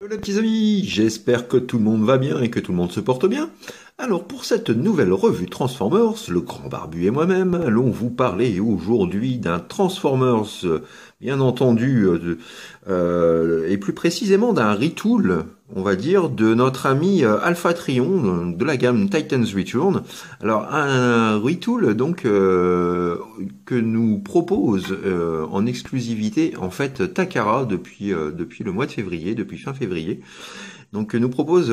Les petits amis, j'espère que tout le monde va bien et que tout le monde se porte bien. Alors pour cette nouvelle revue Transformers, le grand barbu et moi-même allons vous parler aujourd'hui d'un Transformers, bien entendu, et plus précisément d'un retool, on va dire, de notre ami Alpha Trion de la gamme Titans Return. Alors un retool donc que nous propose en exclusivité en fait Takara depuis le mois de février, depuis fin février. Donc que nous propose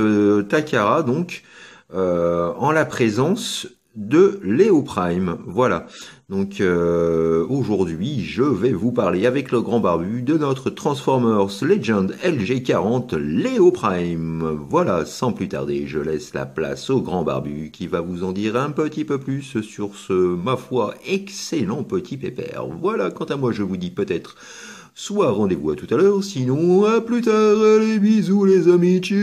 Takara donc en la présence de Léo Prime. Voilà. Donc aujourd'hui, je vais vous parler avec le grand barbu de notre Transformers Legend LG40 Léo Prime. Voilà, sans plus tarder, je laisse la place au grand barbu qui va vous en dire un petit peu plus sur ce, ma foi, excellent petit pépère. Voilà, quant à moi, je vous dis peut-être soit rendez-vous à tout à l'heure, sinon à plus tard, allez bisous les amis, tchuss.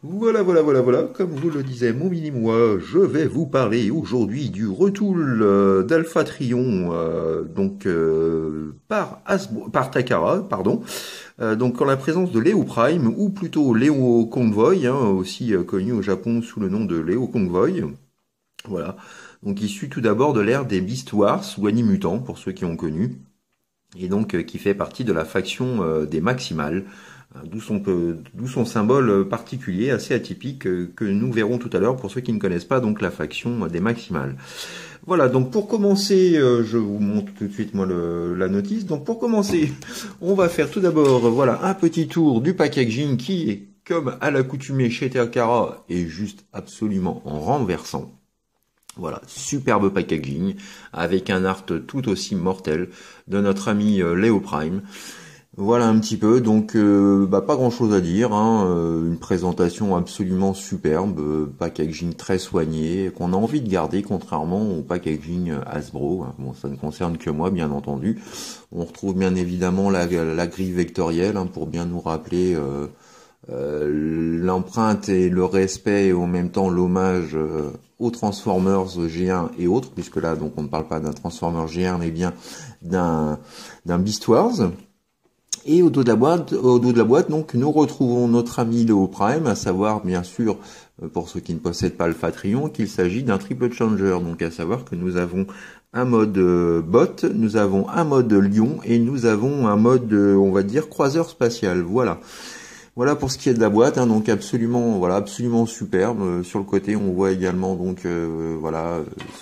Voilà, comme vous le disait mon mini-moi, je vais vous parler aujourd'hui du retool d'Alpha Trion, par Takara, pardon, donc en la présence de Léo Prime, ou plutôt Léo Convoy, aussi connu au Japon sous le nom de Léo Convoy, voilà, donc issu tout d'abord de l'ère des Beast Wars, ou Animutants, pour ceux qui ont connu, et donc qui fait partie de la faction des Maximals, d'où son symbole particulier, assez atypique, que nous verrons tout à l'heure pour ceux qui ne connaissent pas donc la faction des Maximals. Voilà, donc pour commencer, je vous montre tout de suite moi la notice. Donc pour commencer, on va faire tout d'abord voilà un petit tour du packaging qui est, comme à l'accoutumée chez Takara, est juste absolument renversant. Voilà, superbe packaging, avec un art tout aussi mortel de notre ami Léo Prime. Voilà un petit peu, donc pas grand chose à dire, une présentation absolument superbe, packaging très soigné, qu'on a envie de garder contrairement au packaging Hasbro. Bon, ça ne concerne que moi bien entendu. On retrouve bien évidemment la grille vectorielle pour bien nous rappeler l'empreinte et le respect et en même temps l'hommage aux Transformers G1 et autres, puisque là donc on ne parle pas d'un Transformers G1 mais bien d'un Beast Wars. Et au dos de la boîte, donc, nous retrouvons notre ami Léo Prime, à savoir, bien sûr, pour ceux qui ne possèdent pas Alpha Trion, qu'il s'agit d'un triple changer. Donc, à savoir que nous avons un mode bot, nous avons un mode lion, et nous avons un mode, on va dire, croiseur spatial. Voilà. Voilà pour ce qui est de la boîte, donc absolument superbe. Sur le côté, on voit également, donc,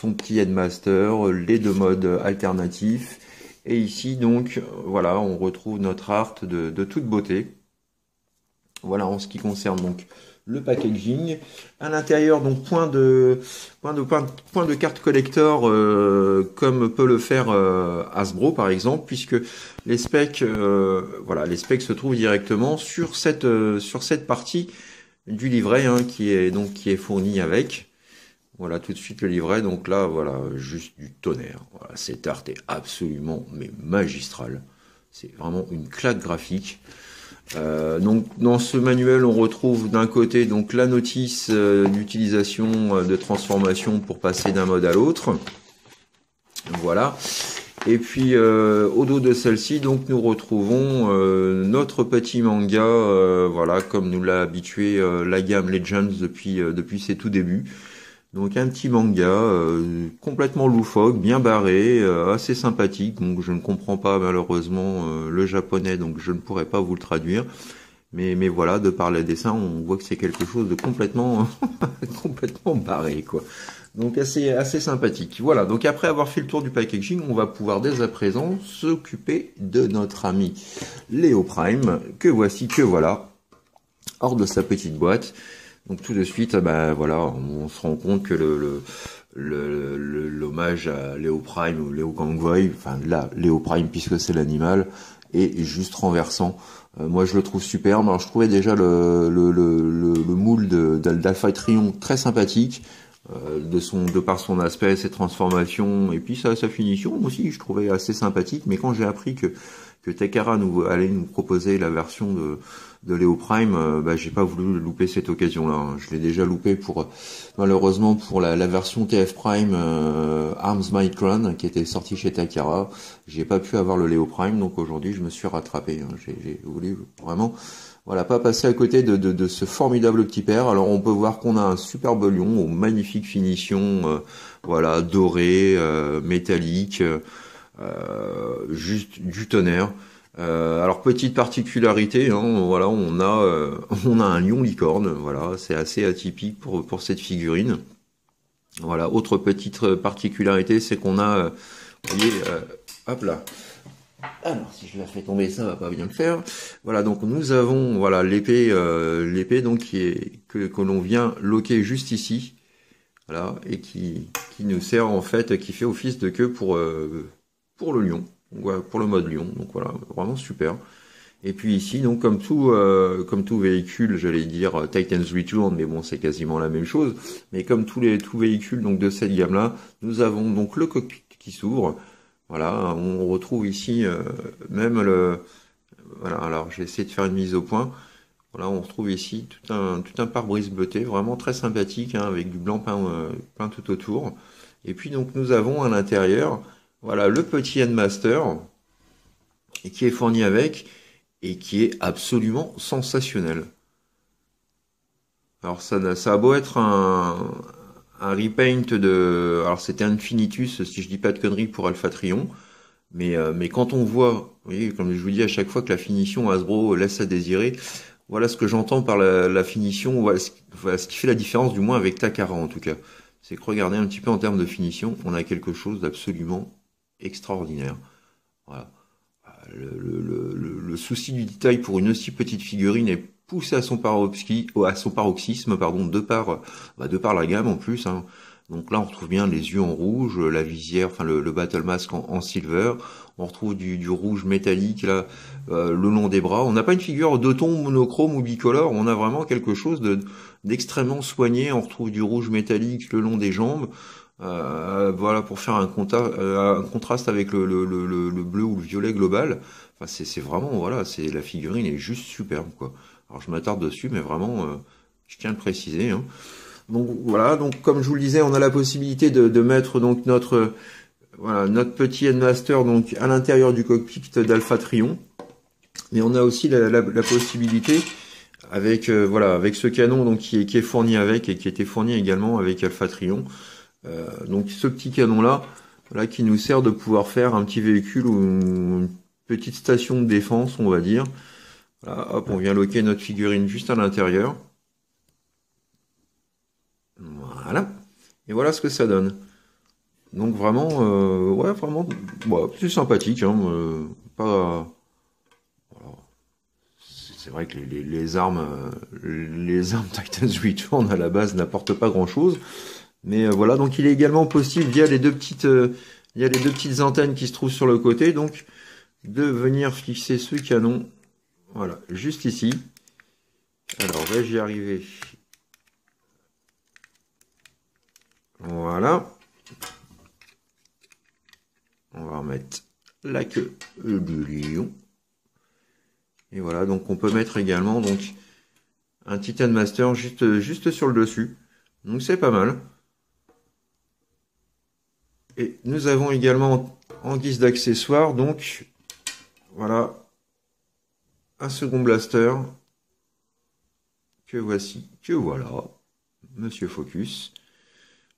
son petit headmaster, les deux modes alternatifs. Et ici, donc, voilà, on retrouve notre art de toute beauté. Voilà, en ce qui concerne, donc, le packaging. À l'intérieur, donc, point de carte collector, comme peut le faire Hasbro, par exemple, puisque les specs, les specs se trouvent directement sur cette partie du livret, qui est fourni avec. Voilà, tout de suite le livret, donc là, voilà, juste du tonnerre. Voilà, cet art est absolument, mais magistral. C'est vraiment une claque graphique. Donc, dans ce manuel, on retrouve d'un côté, donc, la notice d'utilisation de transformation pour passer d'un mode à l'autre. Voilà. Et puis, au dos de celle-ci, donc, nous retrouvons notre petit manga, voilà, comme nous l'a habitué la gamme Legends depuis ses tout débuts. Donc un petit manga complètement loufoque, bien barré, assez sympathique. Donc je ne comprends pas malheureusement le japonais, donc je ne pourrais pas vous le traduire. Mais voilà, de par les dessins, on voit que c'est quelque chose de complètement complètement barré, quoi. Donc assez sympathique. Voilà, donc après avoir fait le tour du packaging, on va pouvoir dès à présent s'occuper de notre ami Léo Prime, que voilà, hors de sa petite boîte. Donc tout de suite, on se rend compte que l'hommage à Léo Prime ou Léo Convoy, enfin là, Léo Prime puisque c'est l'animal, est juste renversant. Moi je le trouve superbe. Alors je trouvais déjà le moule d'Alpha Trion très sympathique, de par son aspect, ses transformations, et puis sa finition aussi, je trouvais assez sympathique. Mais quand j'ai appris que que Takara allait nous proposer la version de Léo Prime, bah, j'ai pas voulu louper cette occasion-là, hein. Je l'ai déjà loupé malheureusement pour la version TF Prime Arms Micron qui était sortie chez Takara. J'ai pas pu avoir le Léo Prime, donc aujourd'hui je me suis rattrapé, hein. J'ai voulu vraiment, voilà, pas passer à côté de ce formidable petit père. Alors on peut voir qu'on a un superbe lion aux magnifiques finitions, voilà, doré, métallique, juste du tonnerre. Alors petite particularité, hein, voilà, on a un lion licorne, voilà, c'est assez atypique pour cette figurine. Voilà, autre petite particularité, c'est qu'on a, vous voyez, hop là. Alors si je la fais tomber, ça va pas bien le faire. Voilà, donc nous avons, voilà, l'épée, donc que l'on vient loquer juste ici, voilà, et qui nous sert en fait, qui fait office de queue pour le lion. Voilà, pour le mode lion, donc voilà, vraiment super. Et puis ici, donc comme tout véhicule, j'allais dire Titan's Return, mais bon, c'est quasiment la même chose. Mais comme tout véhicule donc de cette gamme-là, nous avons donc le cockpit qui s'ouvre. Voilà, on retrouve ici même voilà. Alors j'ai essayé de faire une mise au point. Voilà, on retrouve ici tout un pare-brise bleuté, vraiment très sympathique, hein, avec du blanc peint tout autour. Et puis donc nous avons à l'intérieur, voilà, le petit Headmaster, et qui est fourni avec, et qui est absolument sensationnel. Alors ça a beau être un repaint alors c'était Infinitus, si je dis pas de conneries, pour Alpha Trion, mais quand on voit, vous voyez, comme je vous dis à chaque fois que la finition Hasbro laisse à désirer, voilà ce que j'entends par la finition, voilà ce qui fait la différence, du moins avec Takara en tout cas. C'est que regardez un petit peu en termes de finition, on a quelque chose d'absolument extraordinaire. Voilà. Le souci du détail pour une aussi petite figurine est poussé à son paroxysme, pardon, de par la gamme en plus, hein. Donc là, on retrouve bien les yeux en rouge, la visière, enfin le battle mask en silver. On retrouve du rouge métallique là, le long des bras. On n'a pas une figure de ton monochrome ou bicolore. On a vraiment quelque chose d'extrêmement soigné. On retrouve du rouge métallique le long des jambes. Voilà, pour faire un contraste avec le bleu ou le violet global. Enfin, c'est vraiment, voilà, la figurine est juste superbe, quoi. Alors je m'attarde dessus, mais vraiment, je tiens à le préciser, hein. Donc voilà, donc comme je vous le disais, on a la possibilité de mettre donc notre petit Headmaster donc à l'intérieur du cockpit d'Alpha Trion. Mais on a aussi la possibilité avec avec ce canon donc qui est fourni avec, et qui était fourni également avec Alpha Trion. Donc ce petit canon là, voilà, qui nous sert de pouvoir faire un petit véhicule ou une petite station de défense, on va dire. Voilà, hop, on vient loquer notre figurine juste à l'intérieur. Voilà. Et voilà ce que ça donne. Donc vraiment, ouais, vraiment, ouais, c'est sympathique, hein, pas. Voilà. C'est vrai que les armes Titan's Return à la base n'apportent pas grand-chose. Mais voilà, donc il est également possible via les deux petites antennes qui se trouvent sur le côté, donc de venir fixer ce canon, voilà, juste ici. Alors vais-je y arriver? Voilà. On va remettre la queue du lion. Et voilà, donc on peut mettre également donc un Titan Master juste sur le dessus. Donc c'est pas mal. Et nous avons également en guise d'accessoire, donc, voilà, un second blaster, que voilà, Monsieur Focus,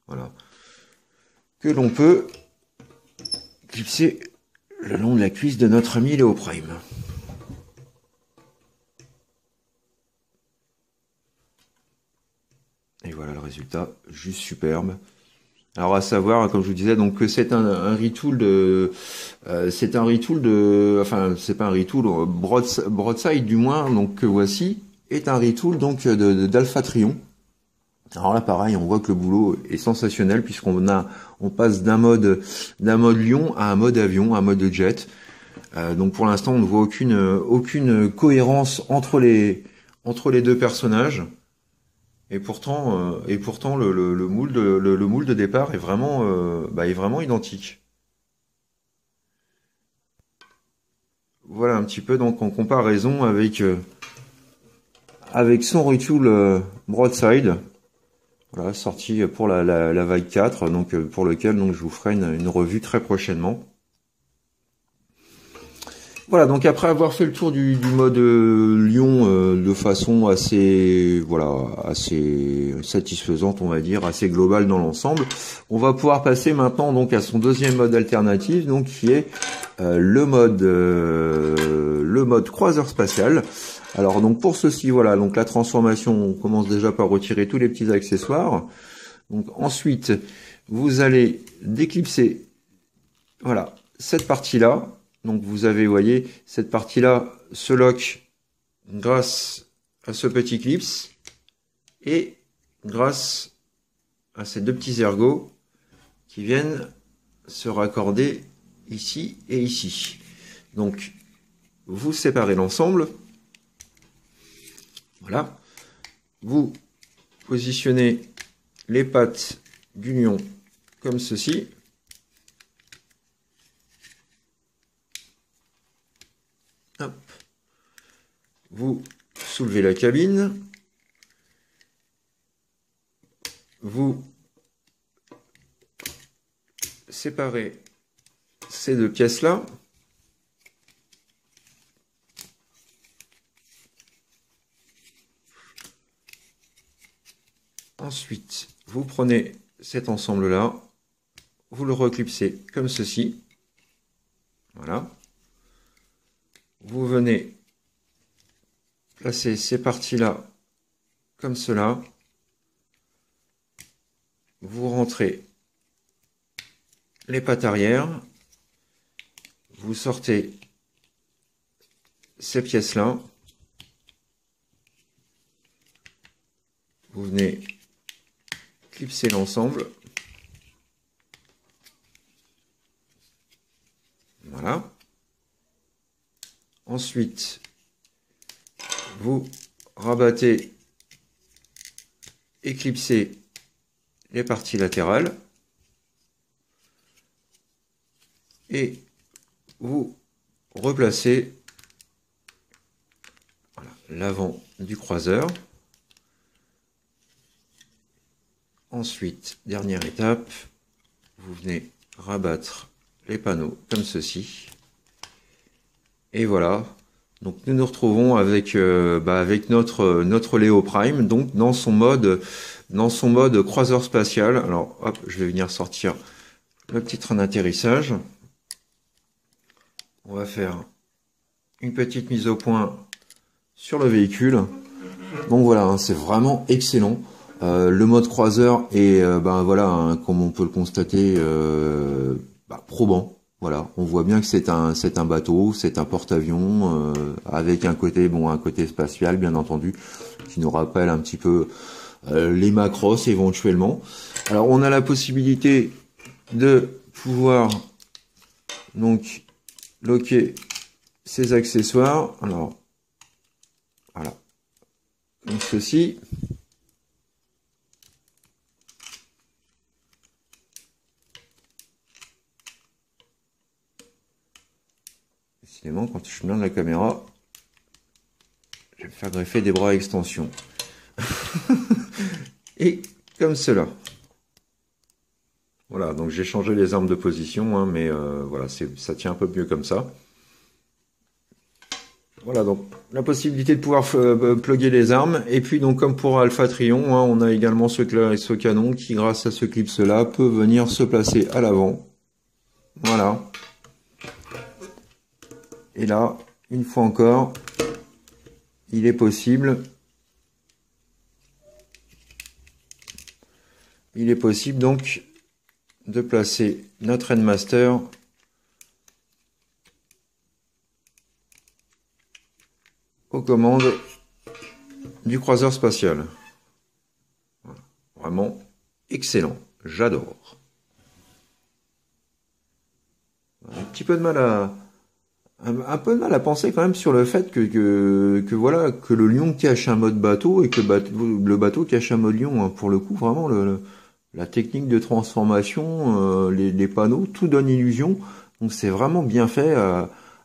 voilà, que l'on peut clipser le long de la cuisse de notre ami Léo Prime. Et voilà le résultat, juste superbe. Alors à savoir, comme je vous disais, donc que c'est un retool enfin c'est pas un retool, Broadside du moins, donc que voici est un retool donc d'Alpha Trion. Alors là pareil, on voit que le boulot est sensationnel on passe d'un mode lion à un mode avion, un mode jet. Donc pour l'instant on ne voit aucune cohérence entre les deux personnages. Et pourtant le moule de départ est vraiment identique. Voilà un petit peu donc en comparaison avec avec son retool broadside. Voilà, sorti pour la vague 4, donc pour lequel donc je vous ferai une revue très prochainement. Voilà, donc après avoir fait le tour du mode Lion de façon assez assez satisfaisante, on va dire, assez globale dans l'ensemble, on va pouvoir passer maintenant donc à son deuxième mode alternatif, donc qui est le mode croiseur spatial. Alors donc pour ceci, voilà, donc la transformation, on commence déjà par retirer tous les petits accessoires. Donc ensuite, vous allez déclipser, voilà, cette partie-là. Donc vous avez, vous voyez, cette partie-là se lock grâce à ce petit clips et grâce à ces deux petits ergots qui viennent se raccorder ici et ici. Donc vous séparez l'ensemble. Voilà. Vous positionnez les pattes du lion comme ceci. Hop. Vous soulevez la cabine. Vous séparez ces deux pièces-là. Ensuite, vous prenez cet ensemble-là, vous le reclipsez comme ceci. Voilà. Vous venez placer ces parties-là comme cela. Vous rentrez les pattes arrière. Vous sortez ces pièces-là. Vous venez clipser l'ensemble. Voilà. Ensuite, vous rabattez et clipsez les parties latérales. Et vous replacez l'avant du croiseur. Ensuite, dernière étape, vous venez rabattre les panneaux comme ceci. Et voilà. Donc nous nous retrouvons avec avec notre Leo Prime, donc dans son mode croiseur spatial. Alors hop, je vais venir sortir le petit train d'atterrissage. On va faire une petite mise au point sur le véhicule. Donc voilà, hein, c'est vraiment excellent. Le mode croiseur est, voilà, hein, comme on peut le constater, probant. Voilà, on voit bien que c'est un bateau, c'est un porte-avions avec un côté spatial, bien entendu, qui nous rappelle un petit peu les Macross éventuellement. Alors on a la possibilité de pouvoir donc loquer ces accessoires. Alors voilà, comme ceci. Décidément, quand je tourne la caméra, je vais me faire greffer des bras à extension. Et comme cela. Voilà, donc j'ai changé les armes de position, hein, mais voilà, ça tient un peu mieux comme ça. Voilà, donc la possibilité de pouvoir plugger les armes. Et puis donc comme pour Alpha Trion, hein, on a également ce canon qui, grâce à ce clips-là, peut venir se placer à l'avant. Voilà. Et là, une fois encore, il est possible donc de placer notre Endmaster aux commandes du croiseur spatial. Voilà. Vraiment excellent, j'adore. Un petit peu de mal un peu de mal à penser quand même sur le fait que voilà, que le lion cache un mode bateau et que le bateau cache un mode lion, hein. Pour le coup, vraiment, la technique de transformation, les panneaux, tout donne illusion. Donc c'est vraiment bien fait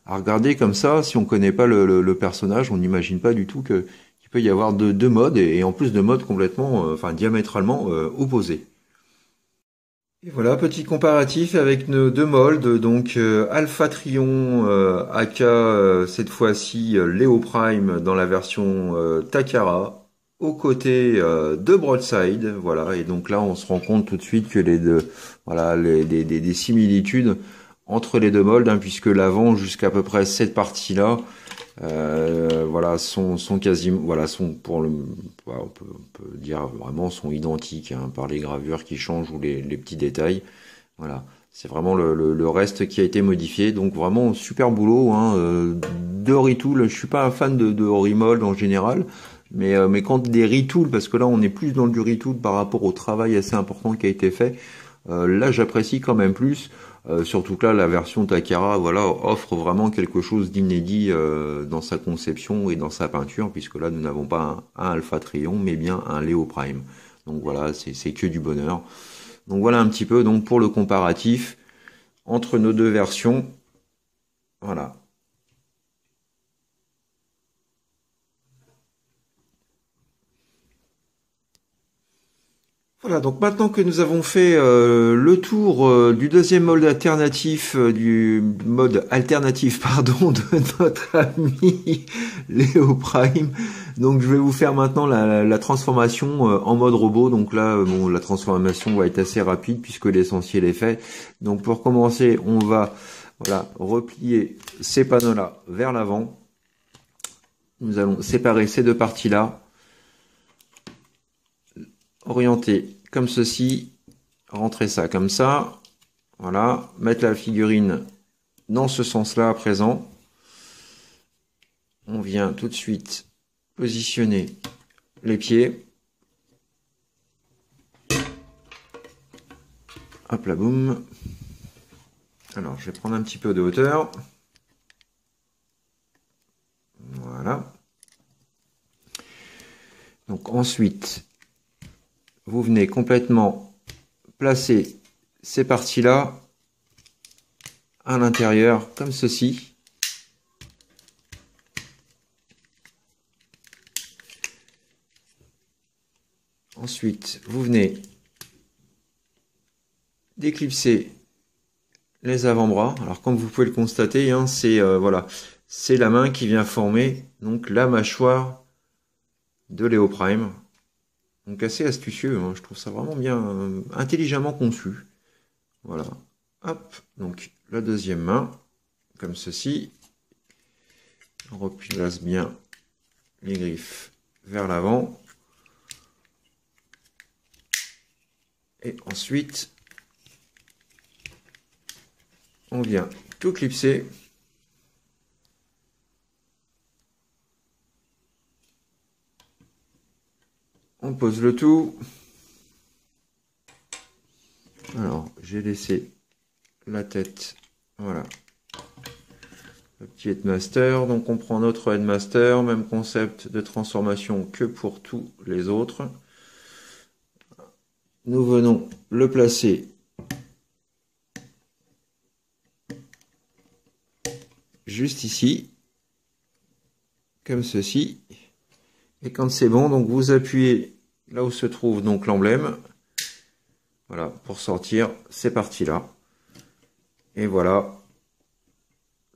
à regarder comme ça, si on connaît pas le personnage, on n'imagine pas du tout qu'il peut y avoir deux modes, et en plus de modes complètement, enfin diamétralement opposés. Et voilà, petit comparatif avec nos deux molds, donc Alpha Trion AK, cette fois-ci Leo Prime dans la version Takara, aux côtés de Broadside, voilà, et donc là on se rend compte tout de suite que les deux, voilà, des similitudes entre les deux molds, hein, puisque l'avant jusqu'à peu près cette partie-là, voilà, sont quasiment, voilà, sont pour le, voilà, on peut dire vraiment sont identiques, hein, par les gravures qui changent ou les petits détails. Voilà, c'est vraiment le reste qui a été modifié, donc vraiment super boulot, hein, de retool. Je suis pas un fan de remold en général, mais quand des retools, parce que là on est plus dans du retool par rapport au travail assez important qui a été fait, là j'apprécie quand même plus. Surtout que là, la version Takara, voilà, offre vraiment quelque chose d'inédit dans sa conception et dans sa peinture, puisque là, nous n'avons pas un Alpha Trion, mais bien un Leo Prime. Donc voilà, c'est que du bonheur. Donc voilà un petit peu donc pour le comparatif entre nos deux versions. Voilà. Voilà, donc maintenant que nous avons fait le tour du deuxième mode alternatif, du mode alternatif, pardon, de notre ami Léo Prime, donc je vais vous faire maintenant la transformation en mode robot. Donc là, bon, la transformation va être assez rapide puisque l'essentiel est fait. Donc pour commencer, on va, voilà, replier ces panneaux-là vers l'avant. Nous allons séparer ces deux parties-là, orienter comme ceci, rentrer ça comme ça, voilà, mettre la figurine dans ce sens-là à présent. On vient tout de suite positionner les pieds. Hop là, boum. Alors, je vais prendre un petit peu de hauteur. Voilà. Donc ensuite, vous venez complètement placer ces parties-là à l'intérieur, comme ceci. Ensuite, vous venez d'éclipser les avant-bras. Alors, comme vous pouvez le constater, hein, c'est voilà, c'est la main qui vient former donc la mâchoire de Léo Prime. Donc assez astucieux, hein, je trouve ça vraiment bien, intelligemment conçu. Voilà. Hop, donc la deuxième main, comme ceci. On replace bien les griffes vers l'avant. Et ensuite, on vient tout clipser. On pose le tout. Alors, j'ai laissé la tête, voilà, le petit headmaster. Donc, on prend notre headmaster, même concept de transformation que pour tous les autres. Nous venons le placer juste ici, comme ceci. Et quand c'est bon, donc vous appuyez là où se trouve donc l'emblème. Voilà, pour sortir ces parties-là. Et voilà,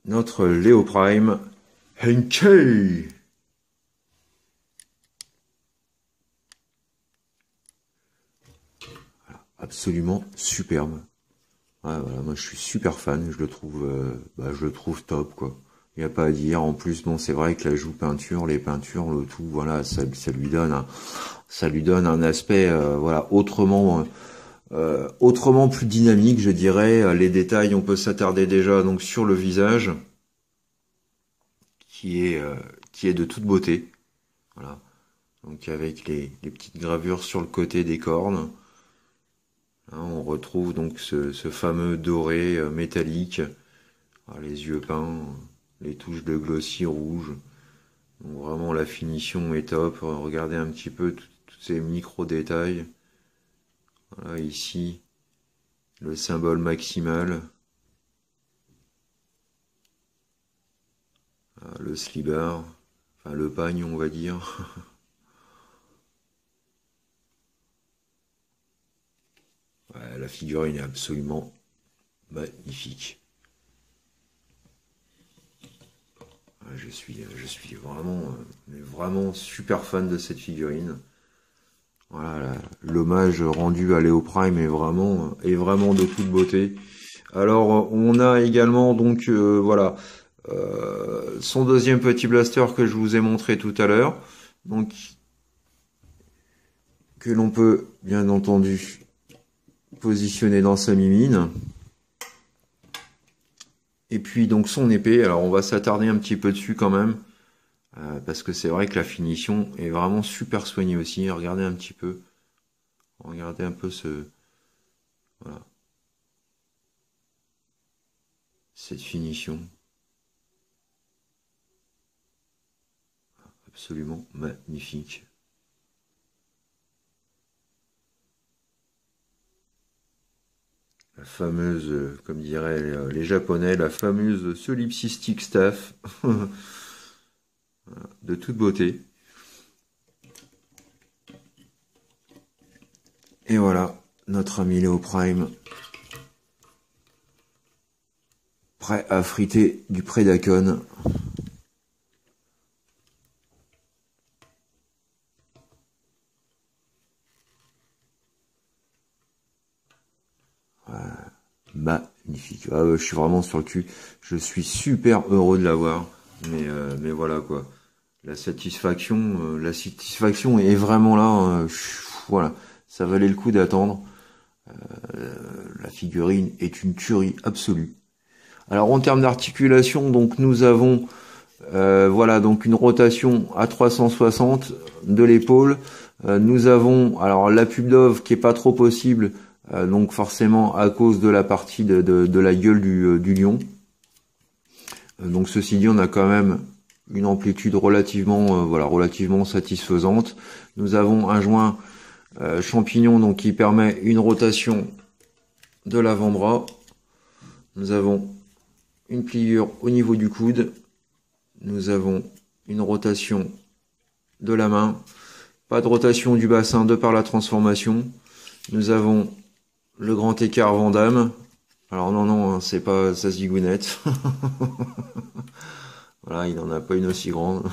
notre Léo Prime Henkei. Voilà, absolument superbe. Ouais, voilà, moi je suis super fan, je le trouve top quoi. Il n'y a pas à dire. En plus, bon, c'est vrai que la joue peinture, les peintures, le tout, voilà, ça lui donne un aspect, voilà, autrement plus dynamique, je dirais. Les détails, on peut s'attarder déjà donc sur le visage, qui est de toute beauté. Voilà. Donc avec les petites gravures sur le côté des cornes. Hein, on retrouve donc ce fameux doré métallique. Ah, les yeux peints, les touches de glossy rouge. Donc vraiment la finition est top. Regardez un petit peu tous ces micro détails. Voilà, ici le symbole maximal. le slibber, enfin le pagne on va dire. Ouais, la figurine est absolument magnifique. Ouais, je suis vraiment super fan de cette figurine. Voilà, l'hommage rendu à Léo Prime est vraiment de toute beauté. Alors, on a également donc voilà son deuxième petit blaster que je vous ai montré tout à l'heure, donc que l'on peut bien entendu positionner dans sa mimine. Et puis donc son épée. Alors on va s'attarder un petit peu dessus quand même, parce que c'est vrai que la finition est vraiment super soignée aussi. Regardez un petit peu, regardez un peu voilà, cette finition. Absolument magnifique. La fameuse, comme diraient les Japonais, la fameuse solipsistic staff de toute beauté. Et voilà, notre ami Léo Prime, prêt à friter du Predacon. Magnifique. Ah, je suis vraiment sur le cul. Je suis super heureux de l'avoir. Mais voilà quoi. La satisfaction est vraiment là. Voilà, ça valait le coup d'attendre. La figurine est une tuerie absolue. Alors en termes d'articulation, donc nous avons voilà donc une rotation à 360 de l'épaule. Nous avons alors la pub d'ov qui est pas trop possible. Donc forcément à cause de la partie de la gueule du lion. Donc ceci dit, on a quand même une amplitude relativement satisfaisante. Nous avons un joint champignon donc qui permet une rotation de l'avant-bras. Nous avons une pliure au niveau du coude. Nous avons une rotation de la main. Pas de rotation du bassin de par la transformation. Nous avons le grand écart Van Damme. Alors non, hein, c'est pas sa zigounette. Voilà, il n'en a pas une aussi grande.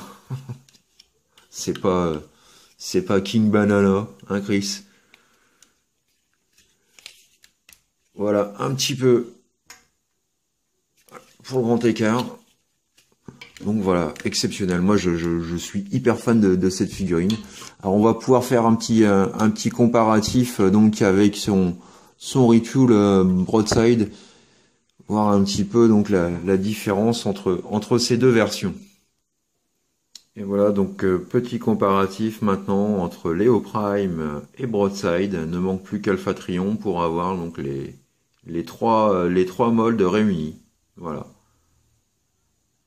C'est pas King Banana, hein Chris. Voilà, un petit peu pour le grand écart. Donc voilà, exceptionnel. Moi, je suis hyper fan de cette figurine. Alors, on va pouvoir faire un petit comparatif donc avec son retool Broadside, voir un petit peu donc la différence entre ces deux versions. Et voilà donc petit comparatif maintenant entre Léo Prime et Broadside. Ne manque plus qu'Alpha Trion pour avoir donc les trois moldes réunis. Voilà.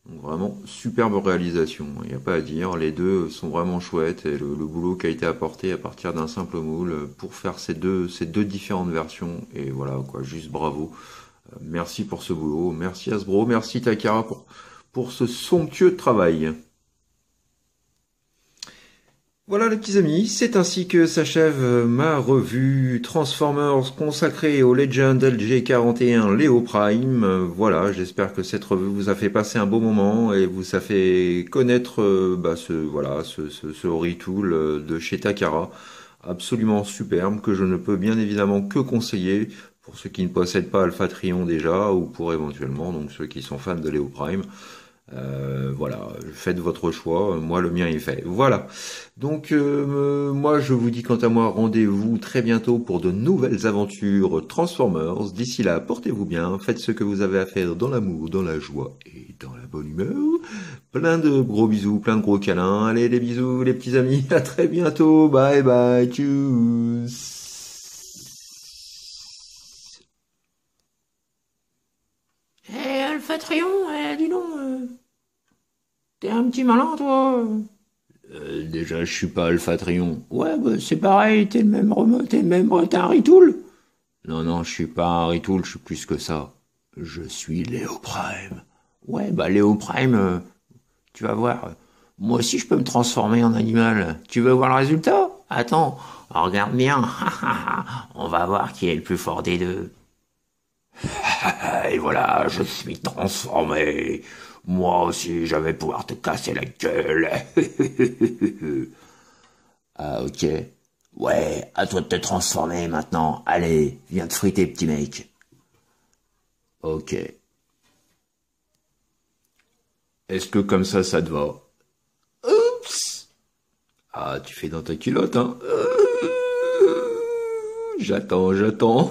Donc vraiment superbe réalisation, il n'y a pas à dire, les deux sont vraiment chouettes et le boulot qui a été apporté à partir d'un simple moule pour faire ces deux différentes versions, et voilà quoi, juste bravo. Merci pour ce boulot, merci Hasbro, merci Takara pour ce somptueux travail. Voilà les petits amis, c'est ainsi que s'achève ma revue Transformers consacrée au Legend LG41 Léo Prime. Voilà, j'espère que cette revue vous a fait passer un beau moment et vous a fait connaître ce retool de chez Takara. Absolument superbe, que je ne peux bien évidemment que conseiller pour ceux qui ne possèdent pas Alpha Trion déjà, ou pour éventuellement donc ceux qui sont fans de Léo Prime. Voilà, faites votre choix, moi le mien est fait. Voilà, donc moi je vous dis quant à moi rendez-vous très bientôt pour de nouvelles aventures Transformers. D'ici là, portez-vous bien, faites ce que vous avez à faire dans l'amour, dans la joie et dans la bonne humeur. Plein de gros bisous, plein de gros câlins. Allez les bisous les petits amis, à très bientôt, bye bye, tchuss. Alpha Trion, dis donc, t'es un petit malin, toi. Déjà je suis pas Alpha Trion. Ouais, bah, c'est pareil, t'es le même remote, t'es un retool. Non, je suis pas un retool, je suis plus que ça. Je suis Léo Prime. Ouais, bah Léo Prime, Tu vas voir. Moi aussi, je peux me transformer en animal. Tu veux voir le résultat? Attends, regarde bien. On va voir qui est le plus fort des deux. Et voilà, je suis transformé. Moi aussi, je vais pouvoir te casser la gueule. Ah, ok. Ouais, à toi de te transformer maintenant. Allez, viens te friter, petit mec. Ok. Est-ce que comme ça te va? Oups. Ah, tu fais dans ta culotte, hein? J'attends.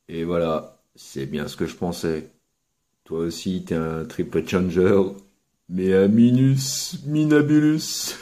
Et voilà, c'est bien ce que je pensais. Toi aussi, t'es un triple changer, mais à minus minabulus.